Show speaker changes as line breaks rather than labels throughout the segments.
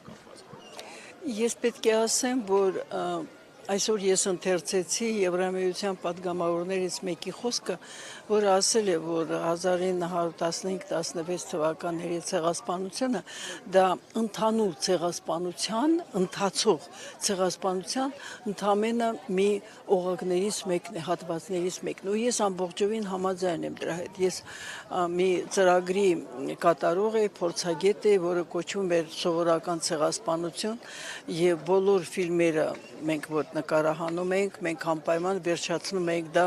կապված։
Ես պետք է ասեմ, որ այսօր ես ընթերցեցի Եվրամիության падգամավորներից մեկի խոսքը, որ ասել է, որ 1915-16 թվականների ցեղասպանությունը դա ընդհանուր ցեղասպանության, ընթացող ցեղասպանության ընդամենը մի օղակներից մեկն է, հատվածներից մեկն է։ Ու ես ամբողջովին համաձայն եմ դրա հետ։ Ես մի ծրագրի կատարող էի, փորձագետ էի, որը կոչվում էր սովորական ցեղասպանություն, եւ բոլոր ֆիլմերը մենք որ նկարահանում ենք, մենք անպայման վերջացնում ենք դա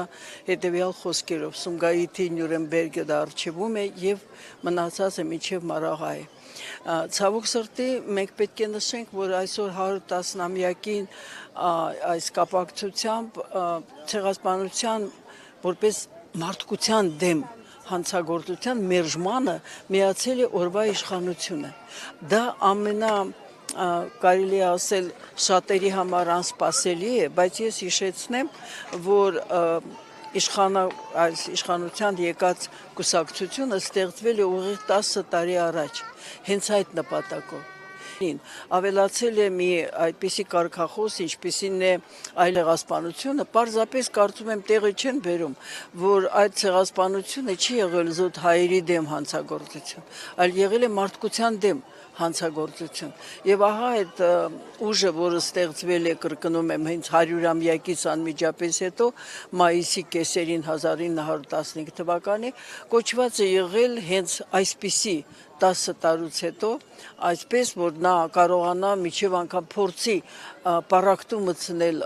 հետեւյալ խոսքերով. Սումգայիթի Նյուրնբերգը դա արխիվում է եւ մնացածը միջև Մարաղայ է։ Ցավոք սրտի մենք պետք է նշենք, որ այսօր 110-ամյակին այս կապակցությամբ ցեղասպանության որպես մարդկության դեմ հանցագործության մերժմանը միացել է օրվա իշխանությունը։ Դա կարելի է ասել շատերի համար անսպասելի է, բայց ես հիշեցնեմ, որ իշխանության եկած կուսակցությունը ստեղծվել է ուղիղ 10 տարի առաջ, հենց այդ նպատակով։ Ավելացել է մի այդպիսի կարգախոս, ինչպիսին է այլ ցեղասպանությունը, պարզապես կարծում եմ տեղը չեն բերում, որ այդ ցեղասպանությունը չի եղել զուտ հայերի դեմ հանցագործություն, այլ եղել է մարդկության դեմ հանցագործություն։ Եվ ահա այդ ուժը, որը ստեղծվել է, կրկնում եմ, հենց 100-ամյակից անմիջապես հետո, մայիսի կեսերին 1915 թվականի, կոչված է եղել հենց այսպիսի 10 տարուց հետո, այսպես, որ նա կարողանա միջև անգամ փորձի պառակտու մտցնել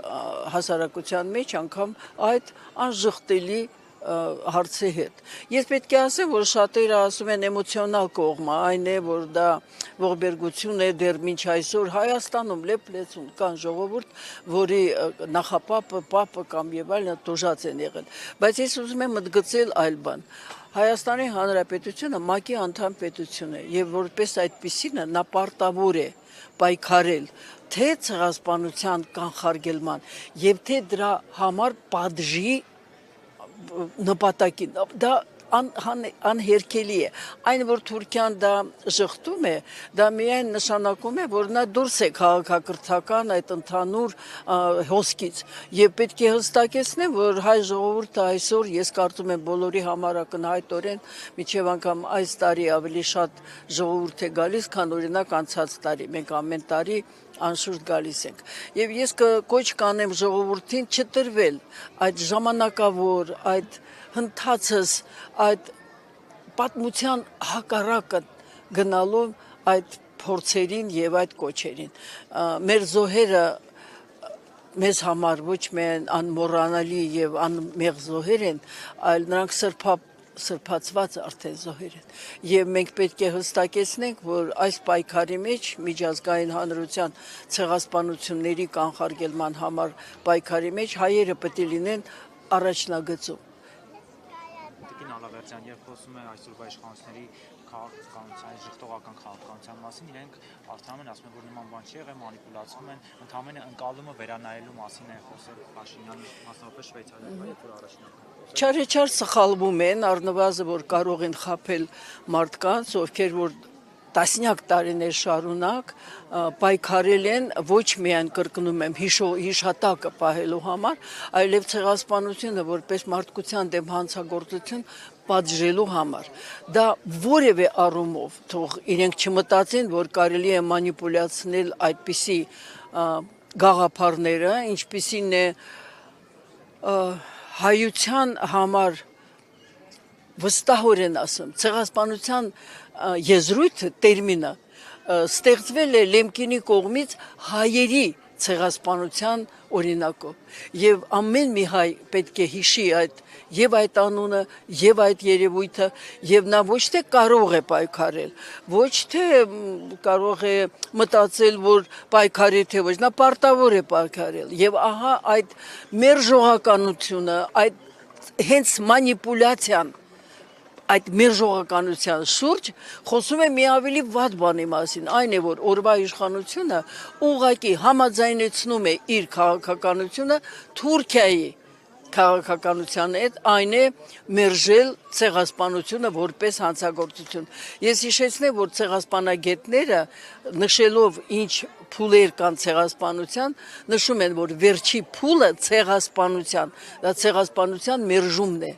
հասարակության մեջ, անգամ այդ անժխտելի հարցի հետ։ Ես պետք է ասեմ, որ շատերը ասում են էմոցիոնալ կողմը, այն է, որ դա ողբերգություն է դեռ մինչ այսօր Հայաստանում լեփ-լեցուն կան ժողովուրդ, որի նախապապը, պապը կամ եւ այլն տոժած են եղել։ Բայց ես ուզում եմ ընդգծել այլ բան։ Հայաստանի Հանրապետությունը ՄԱԿ-ի անդամ պետություն է եւ որպես այդպիսին նա պարտավոր է պայքարել թե ցեղասպանության կանխարգելման եւ թե դրա համար պատժի նպատակին, դա անհերքելի է։ Այն, որ Թուրքիան դա ժխտում է, դա միայն նշանակում է, որ նա դուրս է քաղաքակրթական այդ ընդհանուր հոսքից։ Եվ պետք է հստակեցնեմ, որ հայ ժողովուրդը այսօր, ես կարծում եմ բոլորի համար ակնհայտորեն, միջև անգամ այս տարի ավելի շատ ժողովուրդ է գալիս, քան օրինակ անցած տարի։ Մենք ամեն տարի անշուշտ գալիս ենք։ Եվ ես կոչ կանեմ ժողովրդին չտրվել այդ ժամանակավոր, այդ հնդածս, այդ պատմության հակառակը գնալու այդ փորձերին եւ այդ կոչերին։ Մեր զոհերը մեզ համար ոչ միայն անմոռանալի եւ անմեղ զոհեր են, այլ նրանք սրբացված արդեն զոհեր են։ Եվ մենք պետք է հստակեցնենք, որ այս պայքարի մեջ միջազգային հանրության ցեղասպանությունների կանխարգելման համար պայքարի մեջ հայերը պետք է լինեն առաջնագծում։
Տիկին Ալավերդյան, երբ խոսում է այսօրվա իշխանությունների քաղաքականության, ժխտողական քաղաքականության մասին, իրենք արդեն ասում են, որ նման բան չի եղել, մանիպուլացում են, ընդհանրապես ընկալումը վերանայելու մասին է խոսել Փաշինյանը, մասնավորապես Շվեյցարիայում, որ առաջնական։
Չարեչար սխալվում են, առնվազն որ կարող են խաբել մարդկանց, ովքեր որ տասնյակ տարիներ շարունակ պայքարել են ոչ միայն կրկնում եմ հիշատակը պահելու համար, այլև ցեղասպանությունը որպես մարդկության դեմ հանցագործություն պատժելու համար։ Դա որևէ առումով թող իրենք չմտածեն, որ կարելի է մանիպուլացնել այդպիսի գաղափարները, ինչպիսին է հայության համար վստահորեն ասում, ցեղասպանության եզրույթը, տերմինը ստեղծվել է Լեմկինի կողմից հայերի ցեղասպանության օրինակով եւ ամեն մի հայ պետք է հիշի այդ անունը եւ այդ երևույթը եւ նա ոչ թե կարող է պայքարել, ոչ թե կարող է մտածել, որ պայքարի թե ոչ, նա պարտավոր է պայքարել եւ ահա այդ մերժողականությունը, այդ հենց մանիպուլյացիան այդ մերժողականության շուրջ խոսում է մի ավելի վատ բանի մասին, այն է, որ օրվա իշխանությունը ուղղակի համաձայնեցնում է իր քաղաքականությունը Թուրքիայի քաղաքականության հետ, այն է մերժել ցեղասպանությունը որպես հանցագործություն։ Ես հիշեցնեմ, որ ցեղասպանագետները նշելով ինչ փուլեր կան ցեղասպանության, նշում են, որ վերջի փուլը ցեղասպանության, դա ցեղասպանության մերժումն է։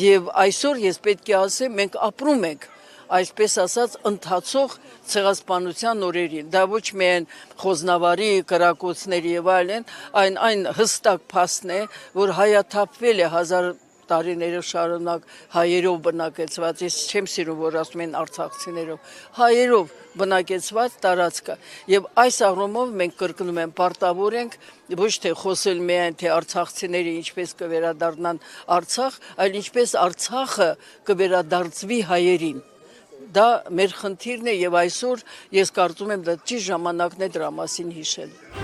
Եվ այսօր ես պետք է ասեմ, մենք ապրում ենք այսպես ասած ընթացող ցեղասպանության օրերին, դա ոչ միայն խոզնավարի, կրակոցների եւ այլն, այն հստակ փաստն է, որ հայաթափվել է 1000 տարիներով շարունակ հայերով բնակեցված, ես չեմ սիրում, որ ասում են արցախցիներով, հայերով բնակեցված տարածքը, եւ այս առումով մենք կրկնում եմ, պարտավոր ենք ոչ թե խոսել միայն թե արցախցիները ինչպես կվերադառնան Արցախ, այլ ինչպես Արցախը կվերադարձվի հայերին։ Դա մեր խնդիրն է եւ այսօր ես կարծում եմ դա ճիշտ ժամանակն է դրա մասին հիշել։